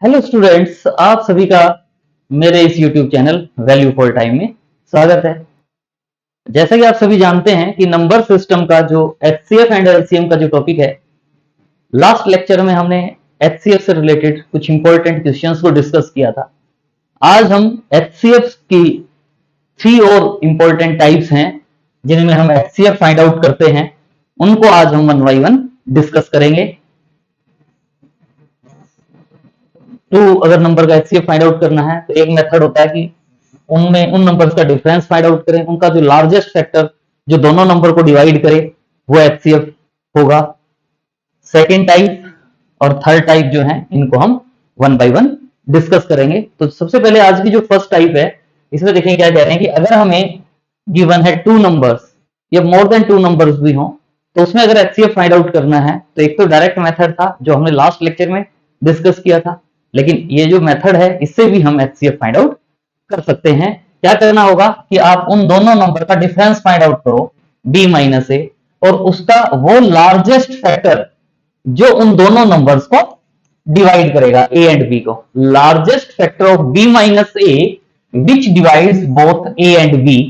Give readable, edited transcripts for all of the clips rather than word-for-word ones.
Hello students, आप सभी का मेरे इस YouTube channel value for time में स्वागत है। जैसा कि आप सभी जानते हैं कि नंबर सिस्टम का जो HCF एंड LCM का जो टॉपिक है, लास्ट लेक्चर में हमने HCF से रिलेटेड कुछ इंपॉर्टेंट क्वेश्चंस को डिस्कस किया था। आज हम HCF की 3 और इंपॉर्टेंट टाइप्स हैं जिनमें हम HCF फाइंड आउट करते हैं, उनको आज हम वन बाई वन डिस्कस करेंगे। तो अगर नंबर का HCF फाइंड आउट करना है तो एक मेथड होता है कि उनमें उन नंबर्स का डिफरेंस फाइंड आउट करें, उनका जो लार्जेस्ट फैक्टर जो दोनों नंबर को डिवाइड करे वो HCF होगा। सेकेंड टाइप और थर्ड टाइप जो है इनको हम वन बाय वन डिस्कस करेंगे। तो सबसे पहले आज की जो फर्स्ट टाइप है, इसमें देखें क्या कह रहे हैं कि अगर हमें गिवन है 2 नंबर्स या मोर देन 2 नंबर्स भी हों, तो उसमें अगर HCF फाइंड आउट करना है तो एक तो डायरेक्ट मेथड था जो हमने लास्ट लेक्चर में डिस्कस किया था, लेकिन ये जो मेथड है इससे भी हम HCF फाइंड आउट कर सकते हैं। क्या करना होगा कि आप उन दोनों नंबर का डिफरेंस फाइंड आउट करो b माइनस ए, और उसका वो लार्जेस्ट फैक्टर जो उन दोनों नंबर्स को डिवाइड करेगा, a एंड b को। Largest factor of b minus a which divides both a and b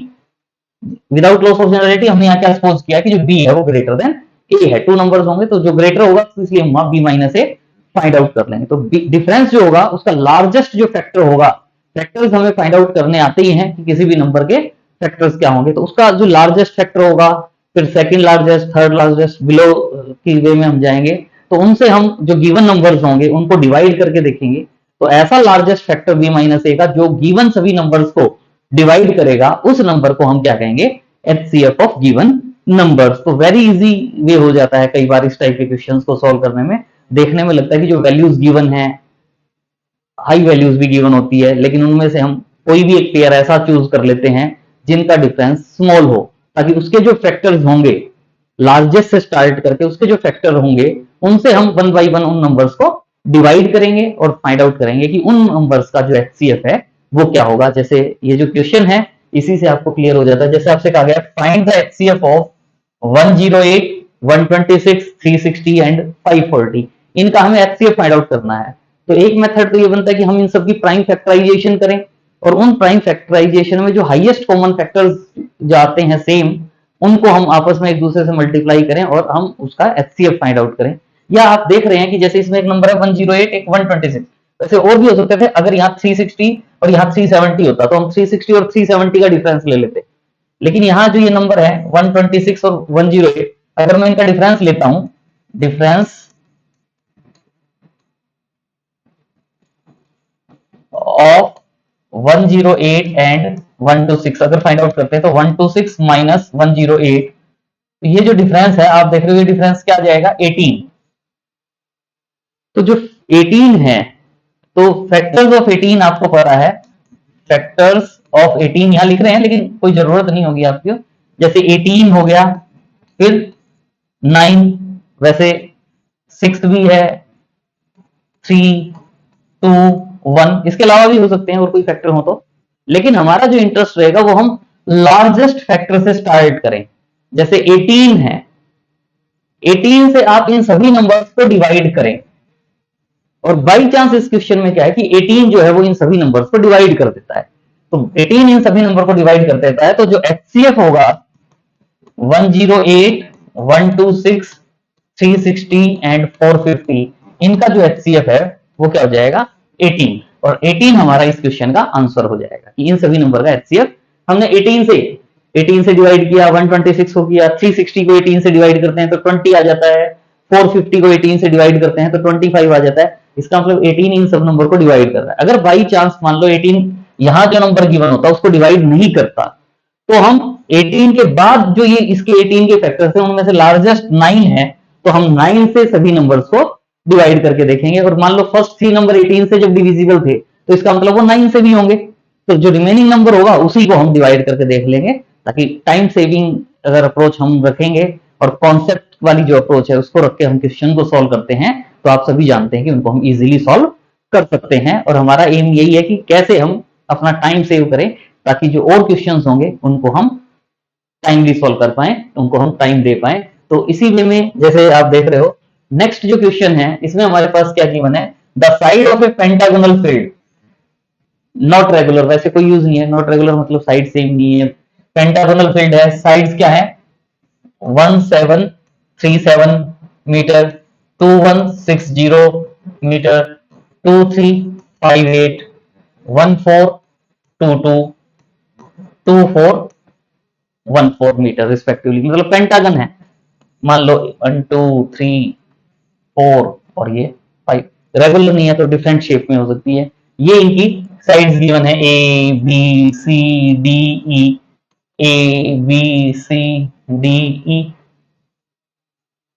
without loss of generality. हमने यहाँ क्या सपोज किया कि जो b है वो ग्रेटर देन a है। 2 नंबर्स होंगे तो जो ग्रेटर होगा तो इसलिए हम b माइनस ए फाइंड आउट कर लेंगे। तो डिफरेंस जो होगा उसका लार्जेस्ट जो फैक्टर होगा, फैक्टर्स हमें फाइंड आउट करने आते ही हैं कि किसी भी नंबर के फैक्टर्स क्या होंगे, तो उसका जो लार्जेस्ट फैक्टर होगा, फिर second largest, third largest, below की वे में हम जाएंगे, तो उनसे हम जो गिवन नंबर्स होंगे उनको डिवाइड करके देखेंगे। तो ऐसा लार्जेस्ट फैक्टर b माइनस ए का जो गिवन सभी नंबर्स को डिवाइड करेगा, उस नंबर को हम क्या कहेंगे, HCF ऑफ गिवन नंबर्स। तो वेरी इजी वे हो जाता है कई बार इस टाइप के क्वेश्चंस को सॉल्व करने में। देखने में लगता है कि जो वैल्यूज गिवन है, हाई वैल्यूज भी गिवन होती है, लेकिन उनमें से हम कोई भी एक पेयर ऐसा चूज कर लेते हैं जिनका डिफरेंस स्मॉल हो, ताकि उसके जो फैक्टर्स होंगे लार्जेस्ट से स्टार्ट करके उसके जो फैक्टर होंगे उनसे हम वन बाई वन उन नंबर्स को डिवाइड करेंगे और फाइंड आउट करेंगे कि उन नंबर्स का जो HCF है वो क्या होगा। जैसे ये जो क्वेश्चन है इसी से आपको क्लियर हो जाता है। जैसे आपसे कहा गया find the HCF of 108, 126, 360 and 540, इनका हमें HCF फाइंड आउट करना है। तो एक मेथड तो ये बनता है कि हम इन सबकी प्राइम फैक्टराइजेशन करें, और उन प्राइम फैक्टराइजेशन में जो हाईएस्ट कॉमन फैक्टर्स जाते हैं सेम, उनको हम आपस में एक दूसरे से मल्टीप्लाई करें और हम उसका HCF फाइंड आउट करें। या आप देख रहे हैं कि जैसे इसमें एक नंबर है 108, एक 126, वैसे और भी हो सकते थे। अगर यहाँ 360 और यहाँ 370 होता तो हम 360 और 370 का डिफरेंस ले लेते, लेकिन यहाँ जो ये नंबर है 126 और 108, अगर मैं इनका डिफरेंस लेता हूं, डिफरेंस ऑफ 108 एंड 126 अगर फाइंड आउट करते हैं तो 126 माइनस 108, तो ये जो डिफरेंस है आप देख रहे हो, ये डिफरेंस क्या आ जाएगा, 18। तो जो 18 है, तो फैक्टर्स ऑफ 18 आपको पता है, फैक्टर्स ऑफ 18 यहां लिख रहे हैं लेकिन कोई जरूरत नहीं होगी आपको। जैसे 18 हो गया, फिर 9, वैसे 6 भी है, 3, 2, 1, इसके अलावा भी हो सकते हैं और कोई फैक्टर हो तो, लेकिन हमारा जो इंटरेस्ट रहेगा वो हम लार्जेस्ट फैक्टर से स्टार्ट करें। जैसे 18 है, 18 से आप इन सभी नंबर्स को डिवाइड करें, और बाई चांस इस क्वेश्चन में क्या है कि 18 जो है वो इन सभी नंबर्स को डिवाइड कर देता है। तो 18 इन सभी नंबर को डिवाइड कर देता है, तो जो HCF होगा 108, 126, 360 एंड 450, इनका जो HCF है वो क्या हो जाएगा, 18। और 18 हमारा इस क्वेश्चन का आंसर हो जाएगा कि इन सभी नंबर का HCF हमने 18 से डिवाइड किया, 126 को किया, 360 को 18 से डिवाइड करते हैं तो 20 आ जाता है, 450 को 18 से डिवाइड करते हैं तो 25 आ जाता है। इसका मतलब 18 इन सब नंबर को डिवाइड कर रहा है। अगर बाई चांस मान लो 18 यहां जो नंबर गिवन होता है उसको डिवाइड नहीं करता, तो हम 18 के बाद जो ये इसके 18 के फैक्टर्स हैं उनमें से लार्जेस्ट 9 है, तो हम 9 से सभी नंबर्स को डिवाइड करके देखेंगे। और मान लो फर्स्ट 3 नंबर 18 से जब डिविजिबल थे तो इसका मतलब वो 9 से भी होंगे, तो जो रिमेनिंग नंबर होगा उसी को हम डिवाइड करके देख लेंगे, ताकि टाइम सेविंग अगर अप्रोच हम रखेंगे और कॉन्सेप्ट वाली जो अप्रोच है उसको रख के हम क्वेश्चन को सॉल्व करते हैं, तो आप सभी जानते हैं कि उनको हम इजीली सॉल्व कर सकते हैं। और हमारा एम यही है कि कैसे हम अपना टाइम सेव करें, ताकि जो और क्वेश्चंस होंगे उनको हम टाइमली सॉल्व कर पाए, उनको हम टाइम दे पाए। तो इसी वे में जैसे आप देख रहे हो नेक्स्ट जो क्वेश्चन है इसमें हमारे पास क्या गिवन है, the side of A pentagonal field, not regular, वैसे कोई यूज नहीं है, नॉट रेगुलर मतलब साइड सेम नहीं है, पेंटागोनल फील्ड है, साइड्स क्या है 1737 मीटर, 2160 मीटर, 2358, 1422, 2414 मीटर रिस्पेक्टिवली, मतलब पेंटागन है, मान लो 1 2 3 4 और ये 5, रेगुलर नहीं है तो डिफरेंट शेप में हो सकती है। ये इनकी साइड्स गिवन है A B C D E, A B C D E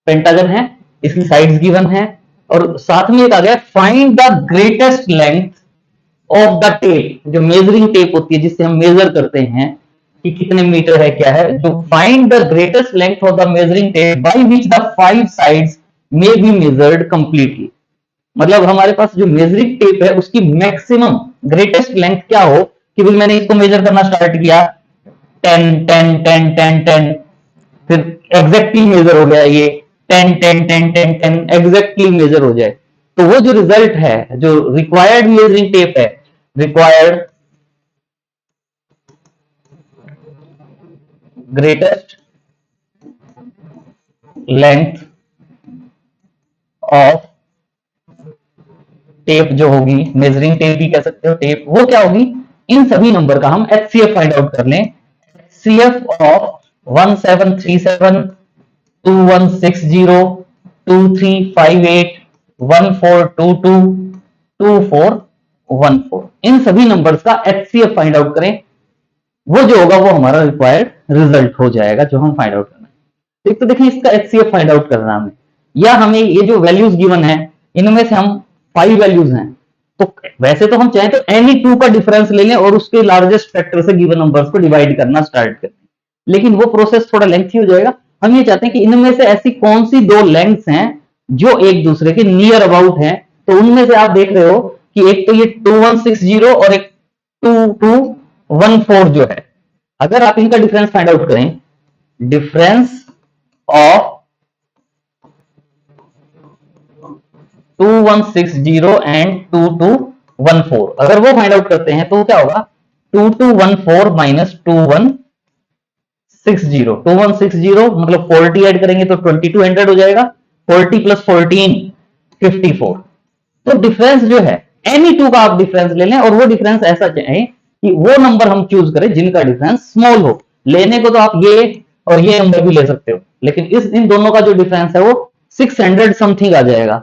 pentagon है, इसकी साइड्स गिवन है, और साथ में एक आ गया find the greatest length of the tape, जो मेजरिंग टेप होती है जिससे हम मेजर करते हैं कि कितने मीटर है क्या है, जो find the greatest length of the measuring tape by which the 5 sides may be measured completely, मतलब हमारे पास जो मेजरिंग टेप है उसकी मैक्सिमम ग्रेटेस्ट लेंथ क्या हो कि भाई मैंने इसको मेजर करना स्टार्ट किया 10 10 10 10 10, फिर एग्जैक्टली मेजर हो गया ये 10 10 10 10 10 एग्जैक्टली मेजर हो जाए, तो वो जो रिजल्ट है, जो रिक्वायर्ड मेजरिंग टेप है, required greatest length of tape जो होगी, मेजरिंग टेप भी कह सकते हो टेप, वो क्या होगी, इन सभी नंबर का हम HCF फाइंड आउट कर लें, HCF ऑफ 1737 2160 2358 1422 2414, इन सभी नंबर्स का HCF फाइंड आउट करें, वो जो होगा वो हमारा रिक्वायर्ड रिजल्ट हो जाएगा जो हम फाइंड आउट करना है। तो देखिए इसका HCF फाइंड आउट करना हमें, या हमें ये जो वैल्यूज गिवन है इनमें से हम 5 वैल्यूज हैं, तो वैसे तो हम चाहें तो एनी 2 का डिफरेंस ले लें और उसके लार्जेस्ट फैक्टर से गिवन नंबर्स को डिवाइड करना स्टार्ट करें, लेकिन वो प्रोसेस थोड़ा लेंथी हो जाएगा। हम ये चाहते हैं कि इनमें से ऐसी कौन सी 2 लेंथ्स हैं जो एक दूसरे के नियर अबाउट हैं, तो उनमें से आप देख रहे हो कि एक तो ये 2160 और एक 2214 जो है, अगर आप इनका डिफरेंस फाइंड आउट करें, डिफरेंस ऑफ 2160 एंड 2214 अगर वो फाइंड आउट करते हैं तो क्या होगा 2214 माइनस 2160 मतलब 40 ऐड करेंगे तो 2200 हो जाएगा, 40 प्लस 14 54, तो डिफरेंस जो है एनी 2 का आप डिफरेंस ले लें और वो डिफरेंस ऐसा चाहे कि वो नंबर हम चूज करें जिनका डिफरेंस स्मॉल हो, लेने को तो आप ये और ये नंबर भी ले सकते हो, लेकिन इन दोनों का जो डिफरेंस है वो 600 समथिंग आ जाएगा,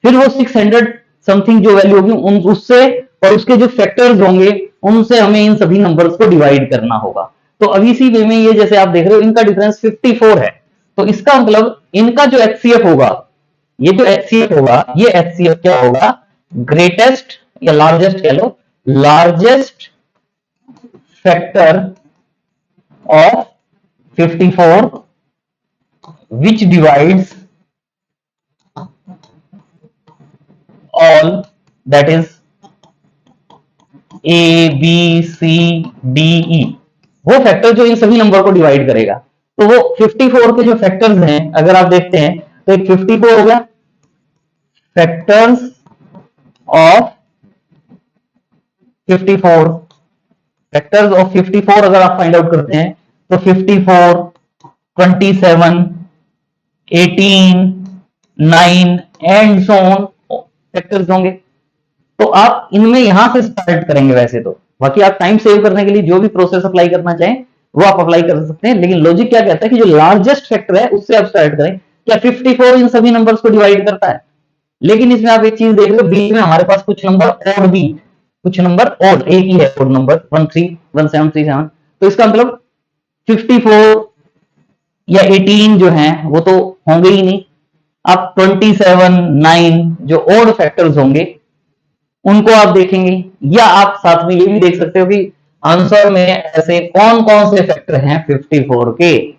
फिर वो 600 समथिंग जो वैल्यू होगी उन उससे और उसके जो फैक्टर्स होंगे उनसे हमें इन सभी नंबर्स को डिवाइड करना होगा। तो अब इसी वे में ये जैसे आप देख रहे हो इनका डिफरेंस 54 है, तो इसका मतलब इनका जो HCF होगा, ये जो HCF होगा, ये HCF क्या होगा, ग्रेटेस्ट या लार्जेस्ट कह लो, largest factor of 54 which divides all, that is A B C D E, वो फैक्टर जो इन सभी नंबर को डिवाइड करेगा, तो वो 54 के जो फैक्टर्स हैं अगर आप देखते हैं तो एक 54 हो गया, फैक्टर्स ऑफ 54, फैक्टर्स ऑफ 54 अगर आप फाइंड आउट करते हैं तो 54 27 18 9 एंड सो ऑन फैक्टर्स होंगे, तो आप इनमें यहां से स्टार्ट करेंगे, वैसे तो बाकी आप टाइम सेव करने के लिए जो भी प्रोसेस अप्लाई करना चाहें वो आप अप्लाई कर सकते हैं, लेकिन लॉजिक क्या कहता है कि जो लार्जेस्ट फैक्टर है उससे आप स्टार्ट करें। क्या 54 इन सभी नंबर्स को डिवाइड करता है, लेकिन इसमें आप एक चीज देख रहे हो बीच में हमारे पास कुछ नंबर ऑड भी, कुछ नंबर ऑड, एक ही है ऑड नंबर 131737, तो इसका मतलब 54 या 18 जो है वो तो होंगे ही नहीं, अब 27 9 जो ऑड फैक्टर्स होंगे उनको आप देखेंगे, या आप साथ में ये भी देख सकते हो कि आंसर में ऐसे कौन कौन से फैक्टर हैं 54 के,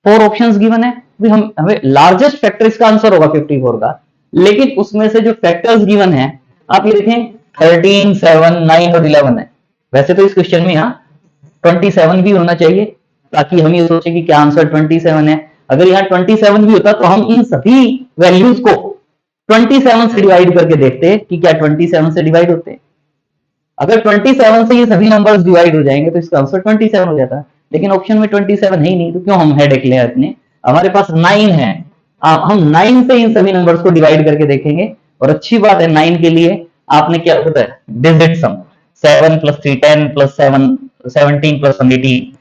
4 ऑप्शंस गिवन है, हम हमें लार्जेस्ट फैक्टर इसका आंसर होगा 54 का, लेकिन उसमें से जो फैक्टर्स गिवन है आप ये देखें 13 7 9 और 11 है, वैसे तो इस क्वेश्चन में यहाँ 27 भी होना चाहिए ताकि हम ये सोचे कि क्या आंसर 27 है, अगर यहाँ 27 भी होता तो हम इन सभी वैल्यूज को 27 से डिवाइड करके देखते हैं कि क्या 27 से डिवाइड होते हैं। अगर 27 से ये सभी नंबर्स डिवाइड हो जाएंगे तो इसका आंसर 27 हो जाता है, लेकिन ऑप्शन में 27 है ही नहीं, तो क्यों हम हेडेक ले इतने। हमारे पास 9 है, हम 9 से इन सभी नंबर्स को डिवाइड करके देखेंगे। और अच्छी बात है 9 के लिए आपने क्या होता है डिजिट सम, 7 + 3 10 + 7 17 + 1 18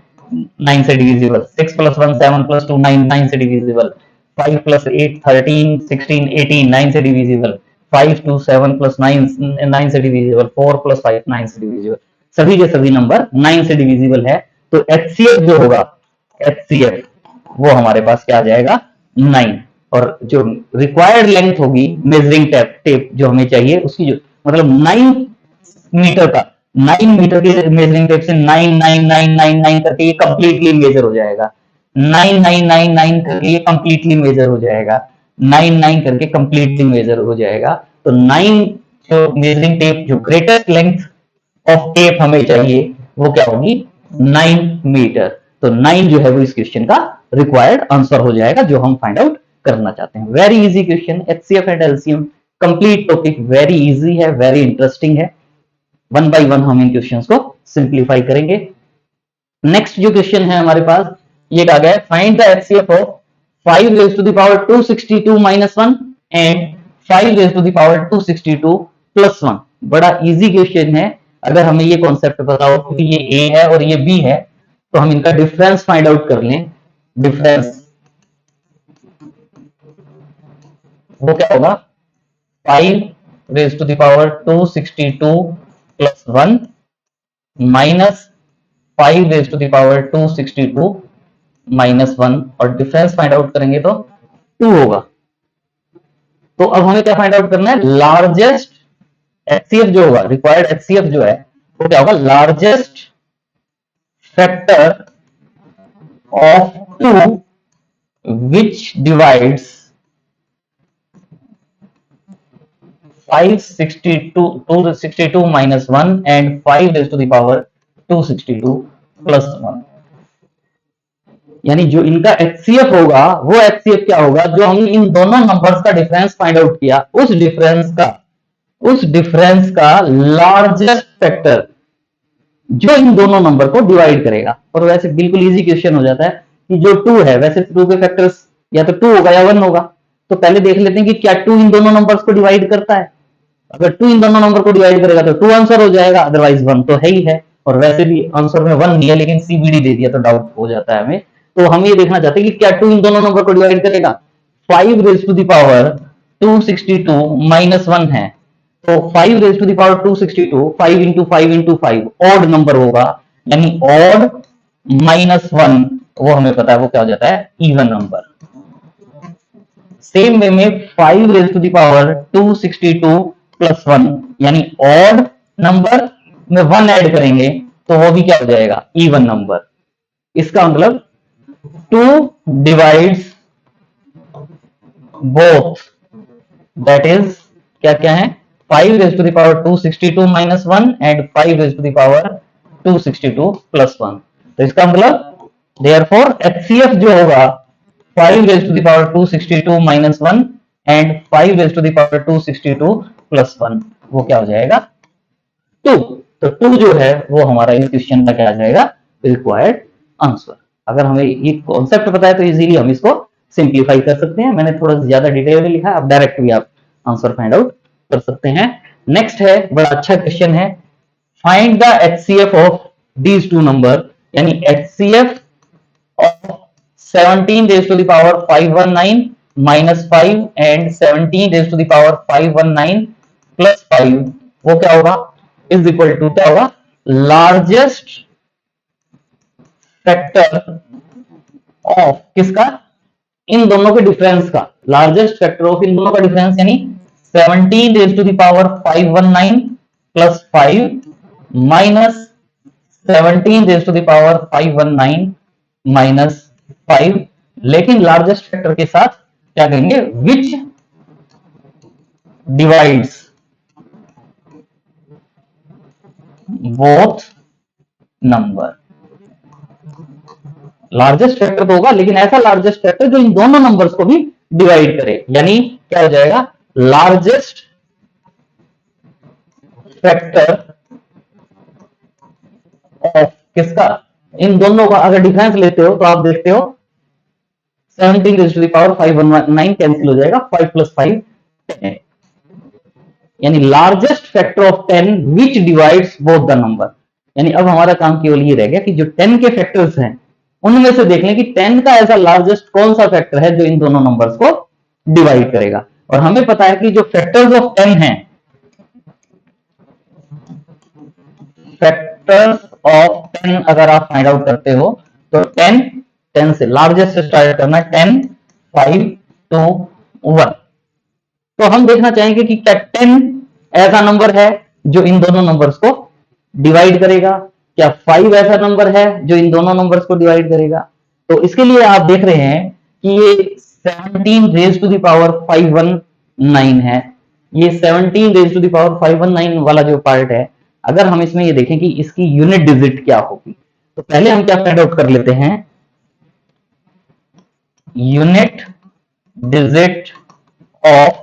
9 से डिविजिबल, 6 + 1 7 + 2 9 9 से डिविजिबल, 5 + 8 13 16 18 9 से डिविजिबल, 5 2 7 + 9 9 से डिविजिबल, 4 + 5 9 से डिविजिबल, सभी के सभी नंबर 9 से डिविजिबल है। तो HCF जो होगा, HCF वो हमारे पास क्या आ जाएगा 9। और जो रिक्वायर्ड लेंथ होगी मेजरिंग टेप जो हमें चाहिए उसकी जो मतलब 9 मीटर का, 9 मीटर की मेजरिंग टेप से 9 9 9 9 9 करके ये कंप्लीटली मेजर हो जाएगा, 9 9 9 9 करके ये कंप्लीटली मेजर हो जाएगा, 9 9 करके कंप्लीटली मेजर हो जाएगा। तो 9 जो मेजरिंग टेप जो ग्रेटेस्ट लेंथ ऑफ टेप हमें चाहिए वो क्या होगी 9 मीटर। तो 9 जो है वो इस क्वेश्चन का रिक्वायर्ड आंसर हो जाएगा जो हम फाइंड आउट करना चाहते हैं। Very easy question, HCF and LCM complete topic, very easy है, वेरी इंटरेस्टिंग है। वन बाय वन हम इन क्वेश्चंस को सिंप्लीफाई करेंगे। नेक्स्ट जो क्वेश्चन है हमारे पास ये कहा गया है find the HCF of 5 raised to the power 262 minus 1 and 5 raised to the power 262 plus 1। बड़ा इजी क्वेश्चन है। अगर हमें ये कॉन्सेप्ट पता हो कि ये A है और ये B है तो हम इनका डिफरेंस फाइंड आउट कर लें। डिफरेंस वो क्या होगा 5 raised to the power 262 plus 1 minus 5 raised to the power 262 minus 1 और डिफरेंस फाइंड आउट करेंगे तो 2 होगा। तो अब हमें क्या फाइंड आउट करना है लार्जेस्ट HCF जो होगा, रिक्वायर्ड HCF जो है वो क्या होगा largest factor of 2 which divides 262 minus 1 and 5 raised to the power 262 plus 1। यानी जो इनका HCF होगा वो HCF क्या होगा जो हमने इन दोनों नंबर्स का डिफरेंस फाइंड आउट किया उस डिफरेंस का लार्जेस्ट फैक्टर जो इन दोनों नंबर को डिवाइड करेगा। और वैसे बिल्कुल इजी क्वेश्चन हो जाता है कि जो 2 है वैसे 2 के फैक्टर्स या तो 2 होगा या 1 होगा। तो पहले देख लेते हैं कि क्या 2 इन दोनों नंबर्स को डिवाइड करता है। अगर 2 इन दोनों नंबर को डिवाइड करेगा तो 2 आंसर हो जाएगा, अदरवाइज 1 तो है ही है। और वैसे भी आंसर में 1 नहीं है लेकिन CBD दे दिया तो डाउट हो जाता है हमें। तो हम ये देखना चाहते हैं कि क्या 2 इन दोनों नंबर को डिवाइड करेगा। 5 raised to the power 262 minus 1 है तो 5 raised to the power 262 5 into 5 into 5 odd number होगा, यानी ऑड माइनस 1 वो हमें पता है वो क्या हो जाता है इवन नंबर। सेम वे में 5 raised to the power 262 plus 1 यानी ऑड नंबर में 1 ऐड करेंगे तो वो भी क्या हो जाएगा इवन नंबर। इसका मतलब 2 divides both, that is क्या क्या है 5 raised to the power 262 minus 1 and 5 raised to the power 262 plus 1। तो इसका मतलब therefore HCF जो होगा 5 raised to the power 262 minus 1 and 5 raised to the power 262 plus 1 वो क्या हो जाएगा 2। तो 2 जो है वो हमारा इस क्वेश्चन का क्या आ जाएगा रिक्वायर्ड आंसर। अगर हमें ये कॉन्सेप्ट पता है तो इजीली हम इसको सिंप्लीफाई कर सकते हैं। मैंने थोड़ा ज्यादा डिटेल में लिखा है, अब डायरेक्ट भी आप आंसर फाइंड आउट कर सकते हैं। नेक्स्ट है बड़ा अच्छा क्वेश्चन है find the HCF of these two number, यानी HCF of 17 raised to the power 519 minus 5 and 17 raised to the power 519 plus 5 वो क्या होगा इज इक्वल टू क्या होगा लार्जेस्ट फैक्टर ऑफ किसका इन दोनों के डिफरेंस का, लार्जेस्ट फैक्टर ऑफ इन दोनों का डिफरेंस यानी 17 raised to the power 519 plus 5 minus 17 raised to the power 519 minus 5, लेकिन लार्जेस्ट फैक्टर के साथ क्या कहेंगे विच divides both number. Largest factor तो होगा लेकिन ऐसा लार्जेस्ट फैक्टर जो इन दोनों नंबर्स को भी डिवाइड करे, यानी क्या हो जाएगा लार्जेस्ट फैक्टर ऑफ किसका, इन दोनों का अगर डिफरेंस लेते हो तो आप देखते हो 17 raise to the power 519 cancel हो जाएगा, 5 प्लस 5 10, यानी largest factor of 10 which divides both the number. यानी अब हमारा काम केवल ये रह गया कि जो 10 के फैक्टर्स हैं उनमें से देख लें कि 10 का ऐसा लार्जेस्ट कौन सा फैक्टर है जो इन दोनों नंबर्स को डिवाइड करेगा। और हमें पता है कि जो फैक्टर्स ऑफ 10 हैं, फैक्टर्स ऑफ 10 अगर आप फाइंड आउट करते हो तो 10 से लार्जेस्ट स्टार्ट करना है, 10 5 2 1। तो हम देखना चाहेंगे कि क्या 10 ऐसा नंबर है जो इन दोनों नंबर्स को डिवाइड करेगा, क्या 5 ऐसा नंबर है जो इन दोनों नंबर्स को डिवाइड करेगा। तो इसके लिए आप देख रहे हैं कि ये 17 रेज़ टू द पावर 519 है, ये 17 रेज़ टू द पावर 519 वाला जो पार्ट है, अगर हम इसमें ये देखें कि इसकी यूनिट डिजिट क्या होगी, तो पहले हम क्या फाइंड आउट कर लेते हैं, unit digit of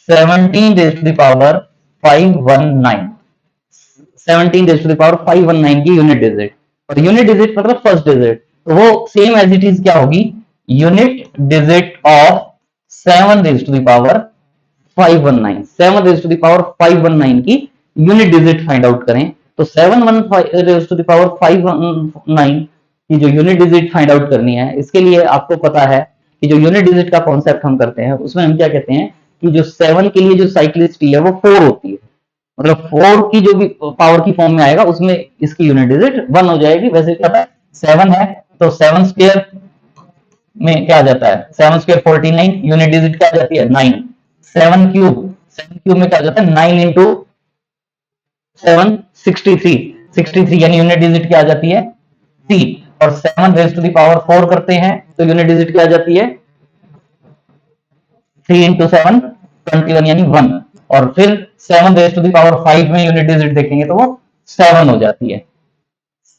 17 raise to the power 519, 17 raise to the power 519 की यूनिट डिजिट, और यूनिट डिजिट मतलब फर्स्ट डिजिट, तो वो सेम एज इट इज क्या होगी, unit digit of 7 raise to the power 519, 7 raise to the power 519 की unit digit find out करें तो 7 रेज़ टू द पावर 519 की जो यूनिट डिजिट फाइंड आउट करनी है, इसके लिए आपको पता है कि जो यूनिट डिजिट का कॉन्सेप्ट हम करते हैं उसमें हम क्या कहते हैं कि जो 7 के लिए जो साइक्लिसिटी है वो 4 होती है, मतलब 4 की जो भी पावर की फॉर्म में आएगा उसमें इसकी यूनिट डिजिट 1 हो जाएगी। वैसे क्या है 7 है तो 7 स्क्वायर में क्या आ जाता है, 7 स्क्वायर 49, यूनिट डिजिट क्या आ जाती है 9, 7 क्यूब में क्या आ जाता है 9 इंटू 7 63 यानी यूनिट डिजिट क्या आ जाती है 3, और 7 रेज़ टू द पावर 4 करते हैं तो यूनिट डिजिट क्या आ जाती है 3 इंटू 7 21 यानी 1, और फिर 7 रेज़ टू द पावर 5 में यूनिट डिजिट देखेंगे तो वो 7 हो जाती है।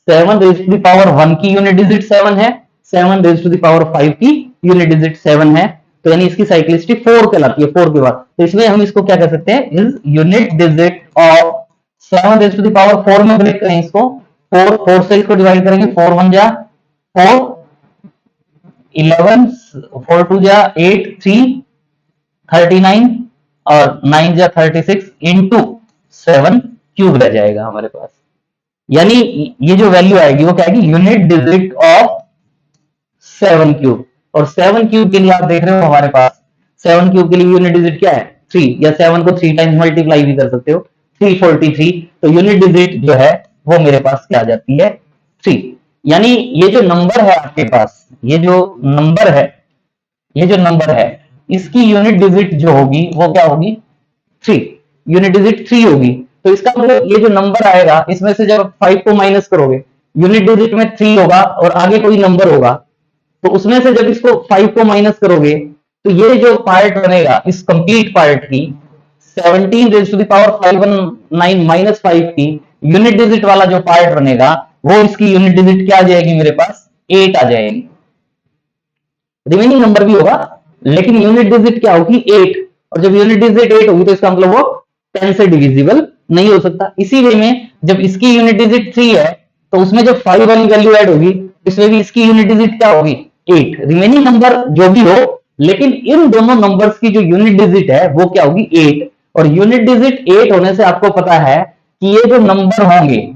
7 रेज़ टू द पावर 1 की यूनिट डिजिट 7 है, 7 रेज़ टू द पावर 5 की यूनिट डिजिट 7 है, तो यानी इसकी साइक्लिसिटी 4 कहलाती है, 4 के बाद, तो इसमें हम इसको क्या कह सकते हैं, is unit digit of 7 raise to the power 4 में ब्रेक करें इसको, 4 से इसको डिवाइड करेंगे, 4 1 जा 4, 11 4 2 जा 8 3 39 और 9 जा 36 इंटू 7 क्यूब रह जाएगा हमारे पास। यानी ये जो वैल्यू आएगी वो क्या आएगी, यूनिट डिजिट ऑफ 7 क्यूब, और 7 क्यूब के लिए आप देख रहे हो हमारे पास 7 क्यूब के लिए यूनिट डिजिट क्या है 3, या 7 को 3 टाइम्स मल्टीप्लाई भी कर सकते हो, 343, तो यूनिट डिजिट जो है वो मेरे पास क्या आ जाती है 3। यानी ये जो नंबर है आपके पास, ये जो नंबर है इसकी यूनिट डिजिट जो होगी वो क्या होगी 3, यूनिट डिजिट 3 होगी। तो इसका मतलब ये जो नंबर आएगा इसमें से जब 5 को माइनस करोगे, यूनिट डिजिट में 3 होगा और आगे कोई नंबर होगा, तो उसमें से जब इसको 5 को माइनस करोगे तो ये जो पार्ट बनेगा इस कंप्लीट पार्ट की 17 raise to the power 519 minus 5 की यूनिट डिजिट वाला जो पार्ट बनेगा वो इसकी यूनिट डिजिट क्या आ जाएगी मेरे पास 8 आ जाएगी। रिमेनिंग नंबर भी होगा लेकिन यूनिट डिजिट क्या होगी 8, और जब यूनिट डिजिट 8 होगी तो इसका मतलब वो 10 से डिविजिबल नहीं हो सकता। इसी वे में जब इसकी यूनिट डिजिट 3 है तो उसमें जब 5 वाली वैल्यू ऐड होगी इसमें भी इसकी यूनिट डिजिट क्या होगी 8, रिमेनिंग नंबर जो भी हो, लेकिन इन दोनों नंबर्स की जो यूनिट डिजिट है वो क्या होगी 8, और यूनिट डिजिट 8 होने से आपको पता है कि ये जो नंबर होंगे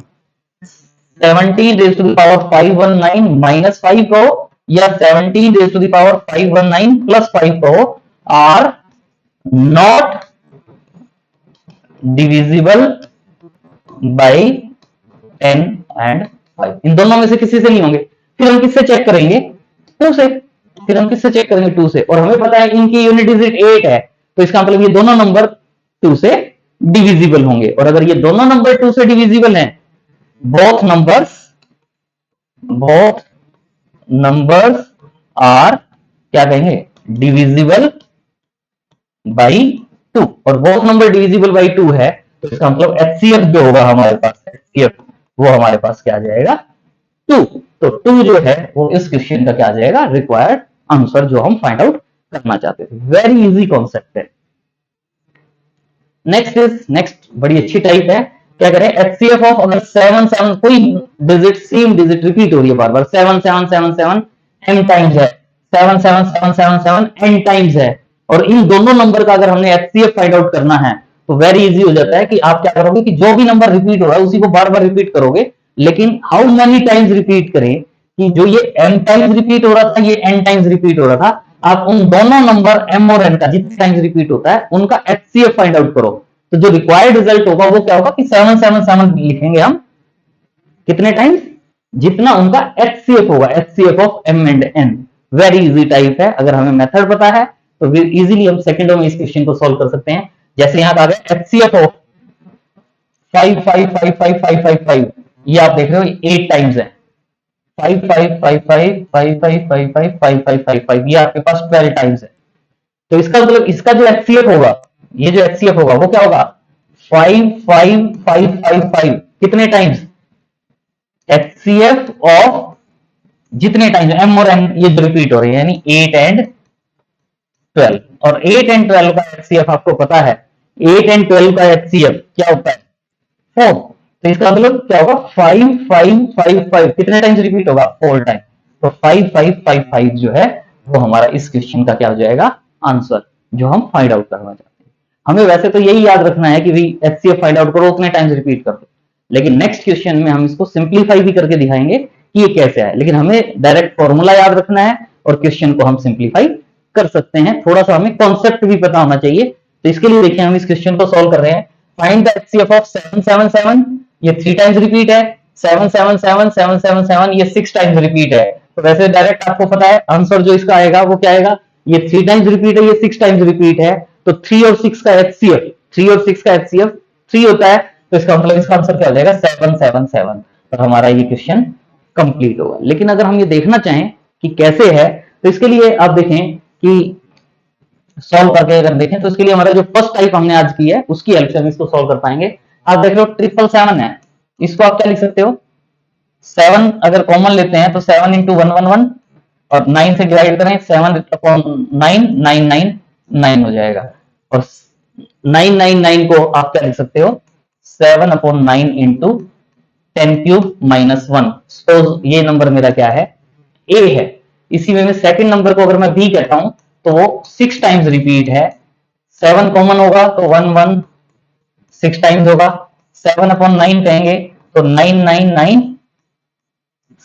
17 raise to the power 519 minus 5 कहो या 17 raise to the power 519 plus 5 कहो are not divisible by 10 and 5, इन दोनों में से किसी से नहीं होंगे। फिर हम किससे चेक करेंगे 2 से, फिर हम किससे चेक करेंगे 2 से, और हमें पता है इनकी यूनिट डिजिट 8 है तो इसका मतलब ये दोनों नंबर 2 से डिविजिबल होंगे, और अगर ये दोनों नंबर 2 से डिविजिबल हैं, both numbers are क्या कहेंगे डिविजिबल बाई 2, और both नंबर डिविजिबल बाई 2 है तो इसका मतलब एचसीएफ जो होगा हमारे पास, एचसीएफ वो हमारे पास क्या आ जाएगा 2, तो 2 जो है वो इस क्वेश्चन का क्या आ जाएगा रिक्वायर्ड आंसर जो हम फाइंड आउट करना चाहते थे। वेरी इजी कॉन्सेप्ट है। नेक्स्ट बड़ी अच्छी टाइप है, क्या करें, एचसीएफ ऑफ अगर 7 कोई डिजिट सेम डिजिट रिपीट हो रही है बार बार, 7777 एम टाइम्स है, 77777 एन टाइम्स है, और इन दोनों नंबर का अगर हमने एचसीएफ फाइंड आउट करना है तो वेरी इजी हो जाता है कि आप क्या करोगे कि जो भी नंबर रिपीट हो रहा है उसी को बार बार रिपीट करोगे, लेकिन हाउ मेनी टाइम्स रिपीट करें, कि जो ये m टाइम्स रिपीट हो रहा था ये n टाइम्स रिपीट हो रहा था, आप उन दोनों नंबर m और n का जितने टाइम्स रिपीट होता है उनका एचसीएफ फाइंड आउट करो। तो जो रिक्वायर्ड रिजल्ट होगा वो क्या होगा कि 777 लिखेंगे हम कितने टाइम्स, जितना उनका एचसीएफ होगा, HCF of m and n। Very easy type है, अगर हमें मेथड पता है तो इजीली हम सेकंडों में इस क्वेश्चन को सॉल्व कर सकते हैं। जैसे यहां आ गया एचसीएफ ऑफ 5555555, ये आप देख रहे हो 8 टाइम्स है, 5555555555, ये आपके पास 12 टाइम्स है। तो इसका मतलब इसका जो एचसीएफ होगा, ये जो एचसीएफ होगा वो क्या होगा, 55555 कितने टाइम्स, एचसीएफ ऑफ जितने टाइम्स एम और एन ये जो रिपीट हो रही है, यानी 8 एंड 12, और 8 एंड 12 का एचसीएफ आपको पता है, 8 एंड 12 का एचसीएफ क्या होता है 4, तो इसका मतलब क्या होगा 5555 कितने टाइम्स रिपीट होगा 4 टाइम, तो 5555 जो है वो हमारा इस क्वेश्चन का क्या हो जाएगा आंसर, जो हम फाइंड आउट करना चाहते हैं। हमें वैसे तो यही याद रखना है कि भाई एचसीएफ फाइंड आउट करो उतने टाइम्स रिपीट कर दो, लेकिन नेक्स्ट क्वेश्चन में हम इसको सिंप्लीफाई भी करके दिखाएंगे कि ये कैसे है, लेकिन हमें डायरेक्ट फॉर्मूला याद रखना है और क्वेश्चन को हम सिंप्लीफाई कर सकते हैं, थोड़ा सा हमें कॉन्सेप्ट भी पता होना चाहिए। तो इसके लिए देखिए हम इस क्वेश्चन को सॉल्व कर रहे हैं, फाइंड द एचसीएफ ऑफ 777, ये 3 टाइम्स रिपीट है, 777 ये 6 टाइम्स रिपीट है, तो वैसे डायरेक्ट आपको पता है आंसर जो इसका आएगा वो क्या आएगा, ये 3 टाइम्स रिपीट है, ये 6 टाइम्स रिपीट है, तो 3 और 6 का एचसीएफ 3 और 6 का एचसीएफ 3 होता है, तो इसका मतलब इसका आंसर क्या हो जाएगा 777, तो हमारा ये क्वेश्चन कंप्लीट होगा। लेकिन अगर हम ये देखना चाहें कि कैसे है, तो इसके लिए आप देखें कि सॉल्व करके अगर देखें तो इसके लिए हमारा जो फर्स्ट टाइप हमने आज की है उसकी हेल्प से हम इसको सॉल्व कर पाएंगे। आप देख लो 777 है, इसको आप क्या लिख सकते हो, 7 अगर कॉमन लेते हैं तो 7 इंटू 111 और 9 से डिवाइड करें 7 अपॉन 9 999 हो जाएगा, और 999 को आप क्या लिख सकते हो 7 upon 9 into 10 cube minus 1, suppose ये नंबर मेरा क्या है ए है। इसी में सेकंड नंबर को अगर मैं बी कहता हूं तो वो 6 टाइम्स रिपीट है, 7 कॉमन होगा तो 1 6 टाइम्स होगा, 7 अपॉन 9 कहेंगे तो 999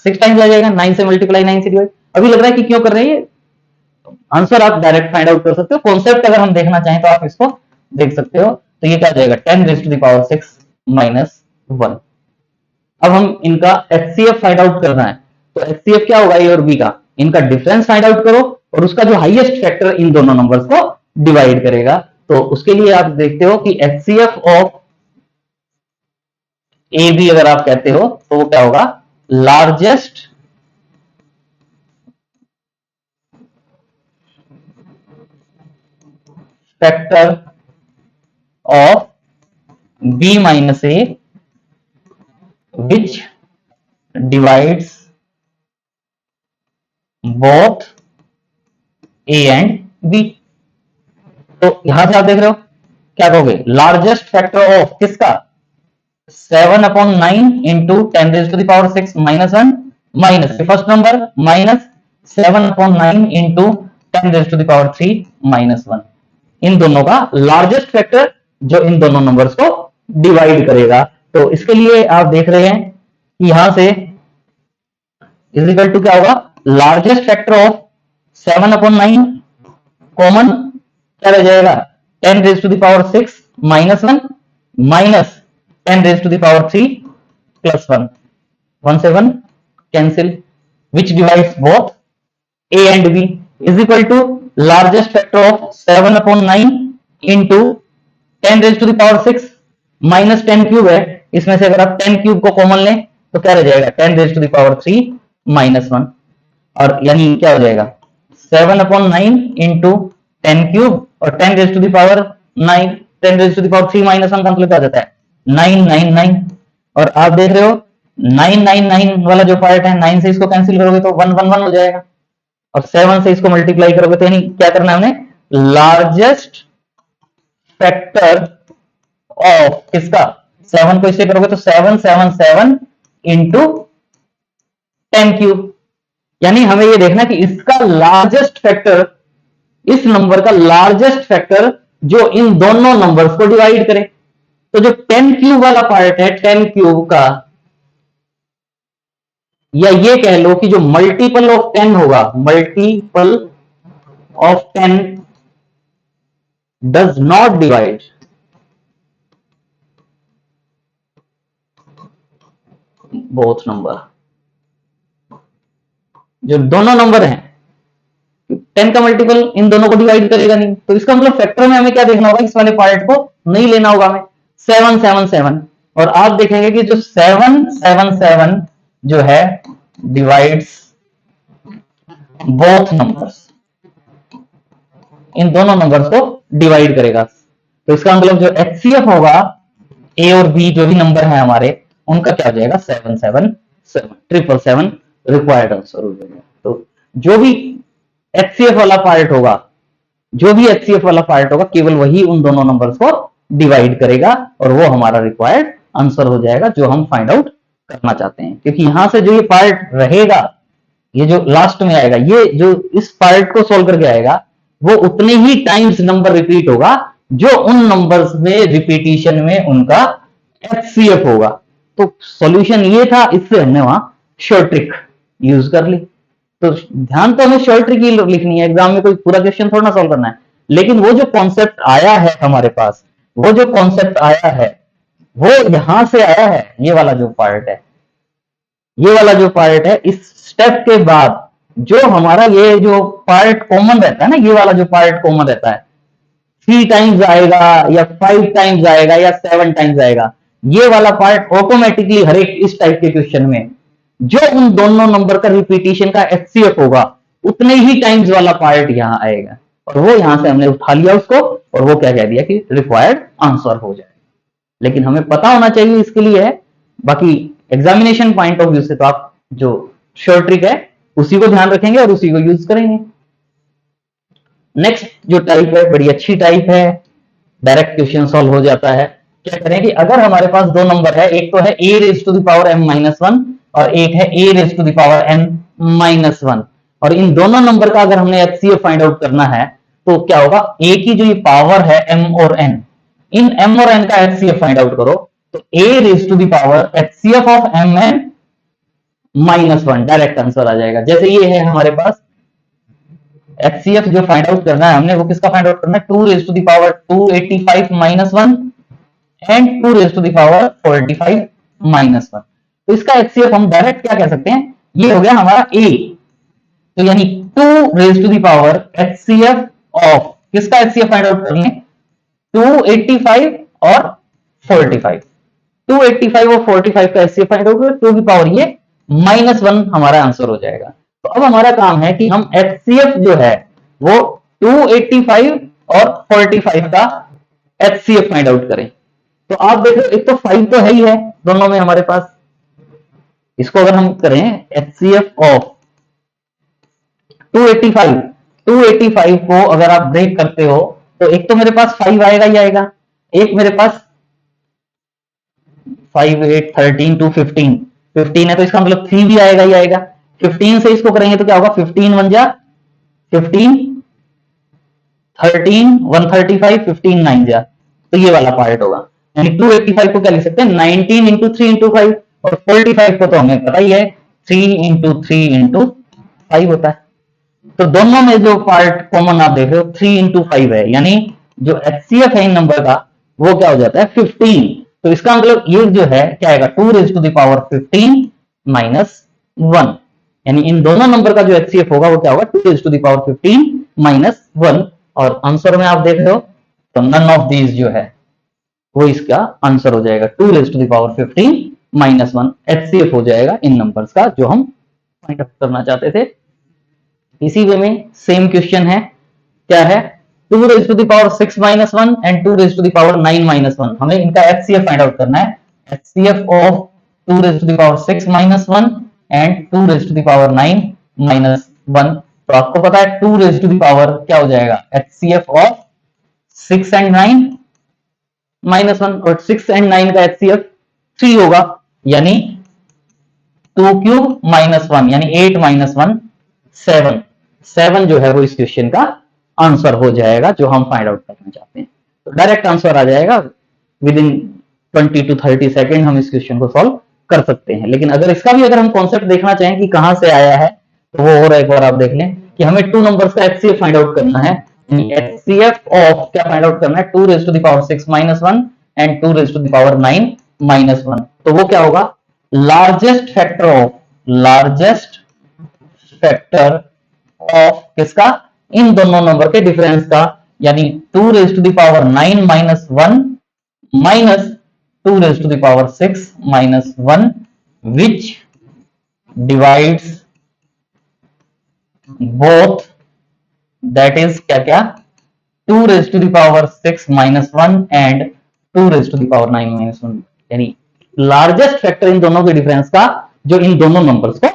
6 टाइम्स आ जाएगा, 9 से मल्टीप्लाई 9 से डिवाइड। अभी लग रहा है कि क्यों कर रहे हैं, आंसर आप डायरेक्ट फाइंड आउट कर सकते हो, कॉन्सेप्ट अगर हम देखना चाहें तो आप इसको देख सकते हो, तो ये क्या आ जाएगा 10 raise to the power 6 minus 1। अब हम इनका एचसीएफ फाइंड आउट करना है, तो एचसीएफ क्या होगा ए और बी का, इनका डिफरेंस फाइंड आउट करो और उसका जो हाईएस्ट फैक्टर इन दोनों नंबर्स को डिवाइड करेगा। तो उसके लिए आप देखते हो कि एचसीएफ ऑफ ए बी अगर आप कहते हो तो वो क्या होगा, largest factor of b minus a which divides both a and b. तो यहां से आप देख रहे हो क्या कहोगे, लार्जेस्ट फैक्टर ऑफ किसका 7 upon 9 into 10 raise to the power 6 minus 1 minus first number minus 7 upon 9 into 10 raise to the power 3 minus 1, इन दोनों का लार्जेस्ट फैक्टर जो इन दोनों नंबर्स को डिवाइड करेगा। तो इसके लिए आप देख रहे हैं कि यहां से इज इक्वल टू क्या होगा, largest factor of 7 upon 9 common क्या रह जाएगा 10 raise to the power 6 minus 1 minus 10 raise to the power 3 plus 1, 1 से 1 cancel, which divides both a and b is equal to largest factor of 7 upon 9 into 10 raised to the power 6 minus 10 cube है, इसमें से अगर आप 10 cube को common लें तो क्या रह जाएगा 10 raised to the power 3 minus 1, और यानी क्या हो जाएगा 7 upon 9 into 10 क्यूब और 10 raised to the power 9 10 raised to the power 3 minus 1 का मतलब क्या आ जाता है 999, और आप देख रहे हो 999 वाला जो पार्ट है 9 से इसको कैंसिल करोगे तो 111 हो जाएगा, और 7 से इसको मल्टीप्लाई करोगे तो यानी क्या करना है हमने, लार्जेस्ट फैक्टर ऑफ किसका, 7 को इससे करोगे तो 777 इंटू 10 क्यूब। यानी हमें ये देखना कि इसका लार्जेस्ट फैक्टर, इस नंबर का लार्जेस्ट फैक्टर जो इन दोनों नंबर्स को डिवाइड करे। तो जो 10 क्यूब वाला पार्ट है, 10 क्यूब का, या ये कह लो कि जो मल्टीपल ऑफ 10 होगा, multiple of 10 does not divide both number. जो दोनों नंबर हैं, 10 का मल्टीपल इन दोनों को डिवाइड करेगा नहीं, तो इसका मतलब फैक्टर में हमें क्या देखना होगा, इस वाले पार्ट को नहीं लेना होगा हमें, 777। और आप देखेंगे कि जो 777 जो है डिवाइड्स बोथ नंबर्स, इन दोनों नंबर्स को डिवाइड करेगा। तो इसका मतलब जो एचसीएफ होगा, ए और बी जो भी नंबर है हमारे, उनका क्या हो जाएगा, 777, 777 रिक्वायर्ड आंसर हो जाएगा। तो जो भी एचसीएफ वाला पार्ट होगा, जो भी एचसीएफ वाला पार्ट होगा, केवल वही उन दोनों नंबर्स को डिवाइड करेगा और वो हमारा रिक्वायर्ड आंसर हो जाएगा जो हम फाइंड आउट करना चाहते हैं। क्योंकि यहां से जो ये पार्ट रहेगा, ये जो लास्ट में आएगा, ये जो इस पार्ट को सोल्व करके आएगा, वो उतने ही टाइम्स नंबर रिपीट होगा जो उन नंबर्स में रिपीटिशन में उनका एचसीएफ होगा। तो सॉल्यूशन ये था, इससे हमने वहां शॉर्ट ट्रिक यूज कर ली। तो ध्यान तो हमें शॉर्ट ट्रिक ही लिखनी है, एग्जाम में कोई पूरा क्वेश्चन थोड़ा ना सॉल्व करना है। लेकिन वो जो कॉन्सेप्ट आया है हमारे पास, वो जो कॉन्सेप्ट आया है वो यहां से आया है। ये वाला जो पार्ट है, ये वाला जो पार्ट है, इस स्टेप के बाद जो हमारा ये जो पार्ट कॉमन रहता है ना, ये वाला जो पार्ट कॉमन रहता है, 3 टाइम्स आएगा या 5 टाइम्स आएगा या 7 टाइम्स आएगा, ये वाला पार्ट ऑटोमेटिकली हर एक इस टाइप के क्वेश्चन में जो उन दोनों नंबर का रिपीटिशन का एचसीएफ होगा, उतने ही टाइम्स वाला पार्ट यहां आएगा। और वो यहां से हमने उठा लिया उसको, और वो क्या कह दिया कि रिक्वायर्ड आंसर हो जाएगा। लेकिन हमें पता होना चाहिए इसके लिए है। बाकी एग्जामिनेशन पॉइंट ऑफ व्यू से तो आप जो शॉर्ट ट्रिक है उसी को ध्यान रखेंगे और उसी को यूज करेंगे। नेक्स्ट जो टाइप है, बड़ी अच्छी टाइप है, डायरेक्ट क्वेश्चन सॉल्व हो जाता है। क्या करें कि अगर हमारे पास दो नंबर है, एक तो है a raise to the power m-1 और एक है a raise to the power n-1, और इन दोनों नंबर का अगर हमने एचसीएफ फाइंड आउट करना है तो क्या होगा, a की जो ये पावर है m और n, इन m और n का एचसीएफ फाइंड आउट करो तो a raise to the power HCF of m-1 direct answer आ जाएगा। जैसे ये है हमारे पास एचसीएफ जो फाइंड आउट करना है हमने, वो किसका फाइंड आउट करना है, 2 raise to the power 285-1 and 2 raise to the power 45-1। तो इसका एचसीएफ हम डायरेक्ट क्या कह सकते हैं, ये हो गया हमारा a। तो यानी 2 raise to the power HCF of, किसका एचसीएफ फाइंड आउट करने, 285 और 45, 285 और 45 का एचसीएफ फाइंड आउट करें, 2 की पावर ये -1 हमारा आंसर हो जाएगा। तो अब हमारा काम है कि हम एचसीएफ जो है वो 285 और 45 का एचसीएफ फाइंड आउट करें। तो आप देखो, एक तो 5 तो है ही है दोनों में हमारे पास, इसको अगर हम करें एचसीएफ ऑफ 285 को अगर आप ब्रेक करते हो तो एक तो मेरे पास 5 आएगा ही आएगा, एक मेरे पास 5, 8, 13, 2, 15 है, तो इसका मतलब 3 भी आएगा ही आएगा। 15 से इसको करेंगे तो क्या होगा, 15 1 जा 15, 13 135, 15 9 जा, तो ये वाला पार्ट होगा। यानी 285 को क्या लिख सकते हैं, 19 इंटू 3 इंटू 5, और 45 को तो हमें पता ही है 3 इंटू 3 इंटू 5 होता है। तो दोनों में जो पार्ट कॉमन आप देख रहे हो 3 इंटू 5 है, यानी जो एचसीएफ है इन नंबर का वो क्या हो जाता है, 15। तो इसका मतलब ये जो है क्या आएगा, 2 रेज टू द पावर 15 -1, यानी इन दोनों नंबर का जो एचसीएफ होगा वो क्या होगा, 2 रेज टू द पावर 15 -1। और आंसर में आप देख रहे हो तो नन ऑफ दीज जो है वो इसका आंसर हो जाएगा, 2 raise to the power 15 -1 HCF हो जाएगा इन नंबर्स का जो हम फाइंड आउट करना चाहते थे। इसी वे में सेम क्वेश्चन है, क्या है, 2 raise to the power 6 -1 and 2 raise to the power 9 -1। हमें इनका एचसीएफ फाइंड आउट करना है, HCF of 2 raise to the power 6 -1 and 2 raise to the power 9 -1। तो आपको पता है 2 रेज टू द पावर क्या हो जाएगा, एचसीएफ ऑफ 6 एंड 9, -1 और 6 एंड 9 का HCF 3 होगा, यानी 2 क्यूब -1 यानी 8 - 1 7। 7 जो है वो इस क्वेश्चन का आंसर हो जाएगा जो हम फाइंड आउट करना चाहते हैं। तो डायरेक्ट आंसर आ जाएगा, विद इन 20 to 30 सेकेंड हम इस क्वेश्चन को सॉल्व कर सकते हैं। लेकिन अगर इसका भी अगर हम कॉन्सेप्ट देखना चाहें कि कहां से आया है, तो वो और एक बार आप देख लें कि हमें 2 नंबर्स का HCF फाइंड आउट करना है। HCF ऑफ क्या फाइंड आउट करना है, 2 raised to the power 6 - 1 and 2 raised to the power 9 - 1। तो वो क्या होगा, लार्जेस्ट फैक्टर ऑफ किसका, इन दोनों नंबर के डिफरेंस का, यानी 2 raised to the power 9 - 1 minus 2 raised to the power 6 - 1 which divides both, that is क्या क्या 2 raised to the power 6 - 1 and 2 raised to the power 9 - 1, यानी लार्जेस्ट फैक्टर इन दोनों के डिफरेंस का जो इन दोनों नंबर्स को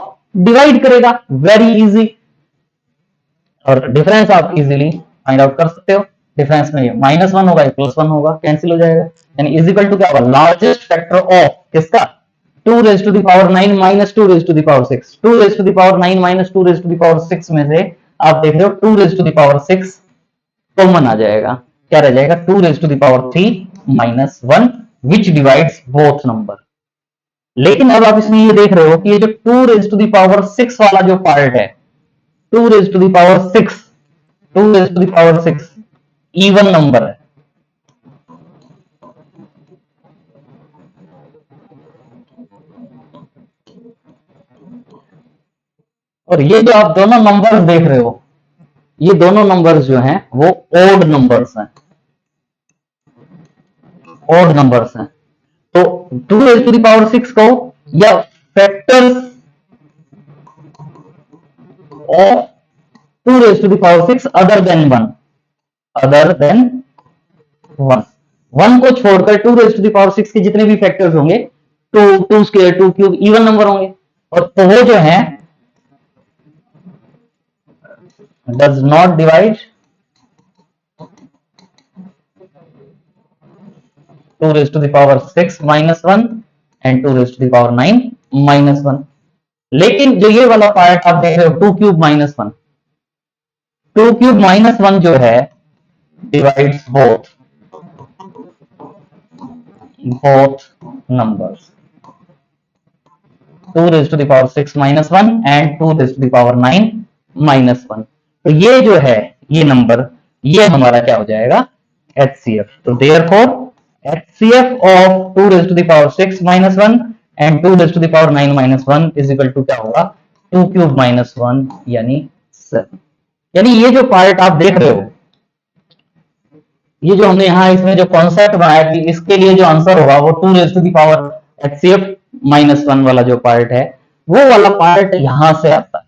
डिवाइड करेगा। वेरी इजी, और डिफरेंस आप इजीली फाइंड आउट कर सकते हो। डिफरेंस में -1 होगा, +1 होगा, कैंसिल हो जाएगा, यानी इज इक्वल टू क्या होगा, लार्जेस्ट फैक्टर ऑफ किसका, 2 raised to the power 9 minus 2 raised to the power 6। 2 raised to the power 9 minus 2 raised to the power 6 में से आप देख रहे हो 2 raised to the power 6 common आ जाएगा, क्या रह जाएगा, 2 raised to the power 3 minus 1 which divides both number। लेकिन अब आप इसमें ये देख रहे हो कि ये जो 2 raised to the power 6 वाला जो पार्ट है, 2 raised to the power 6, 2 raised to the power 6 even number है, और ये जो आप दोनों नंबर्स देख रहे हो, ये दोनों नंबर्स जो हैं वो ओड नंबर्स हैं, ओड नंबर्स हैं। तो 2 raised to the power 6 को या factors of 2 raised to the power 6 other than 1, other than 1, 1 को छोड़कर 2 raised to the power 6 के जितने भी फैक्टर्स होंगे, 2, 2 स्क्वायर, 2 क्यूब, इवन नंबर होंगे, और तो वो जो है does not divide 2 raised to the power 6 minus 1 and 2 raised to the power 9 minus 1। लेकिन जो ये वाला पार्ट आप देख रहे हो 2 क्यूब माइनस 1, 2 क्यूब माइनस 1 जो है divides both numbers, 2 raised to the power 6 minus 1 and 2 raised to the power 9 minus 1। तो ये जो है ये नंबर, ये हमारा क्या हो जाएगा, HCF। तो therefore HCF of 2 raised to the power 6 minus 1 and 2 raised to the power 9 minus 1 is equal to क्या होगा, 2 क्यूब माइनस 1 यानी 7। यानी ये जो पार्ट आप देख रहे हो, ये जो हमने यहाँ इसमें जो कॉन्सेप्ट बनाया कि इसके लिए जो आंसर होगा वो 2 raised to the power HCF -1 वाला जो पार्ट है, वो वाला पार्ट यहां से आता है।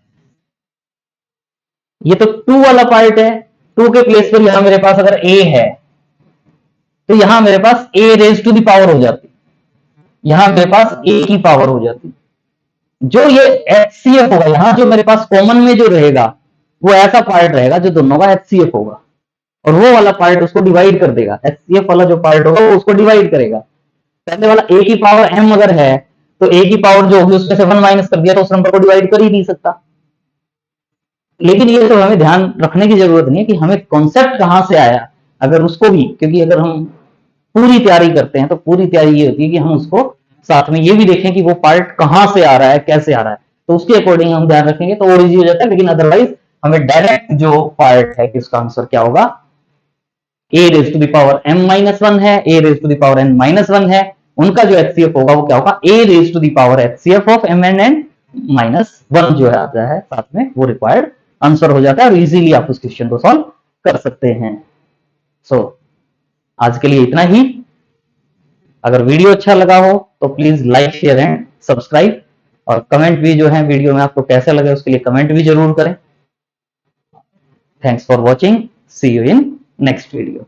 ये तो 2 वाला पार्ट है, 2 के प्लेस पर यहां मेरे पास अगर a है तो यहां मेरे पास a raise to the power हो जाती, यहां मेरे पास a की पावर हो जाती। जो ये HCF होगा, यहां जो मेरे पास कॉमन में जो रहेगा वो ऐसा पार्ट रहेगा जो दोनों का HCF होगा, और वो वाला पार्ट उसको डिवाइड कर देगा। HCF वाला जो पार्ट होगा वो उसको डिवाइड करेगा। पहले वाला a की पावर m अगर है तो a की पावर जो होगी उसमें से 1 माइनस कर दिया तो उस नंबर को डिवाइड कर ही नहीं सकता। लेकिन ये तो हमें ध्यान रखने की जरूरत नहीं है कि हमें कॉन्सेप्ट कहां से आया, अगर उसको भी, क्योंकि अगर हम पूरी तैयारी करते हैं तो पूरी तैयारी ये होती है कि हम उसको साथ में ये भी देखें कि वो पार्ट कहां से आ रहा है, कैसे आ रहा है, तो उसके अकॉर्डिंग हम ध्यान रखेंगे तो और इजी हो जाता है। लेकिन अदरवाइज हमें डायरेक्ट जो पार्ट है कि उसका आंसर क्या होगा, a raise to the power m minus 1 है, a raise to the power n minus 1 है, उनका जो HCF होगा वो क्या होगा, a raise to the power HCF of m and n minus 1 जो है आता है साथ में, वो रिक्वायर्ड आंसर हो जाता है और इजीली आप उस क्वेश्चन को सॉल्व कर सकते हैं। सो आज के लिए इतना ही। अगर वीडियो अच्छा लगा हो तो please like, share and subscribe, और कमेंट भी जो है वीडियो में आपको कैसे लगे उसके लिए कमेंट भी जरूर करें। Thanks for watching, see you in next video.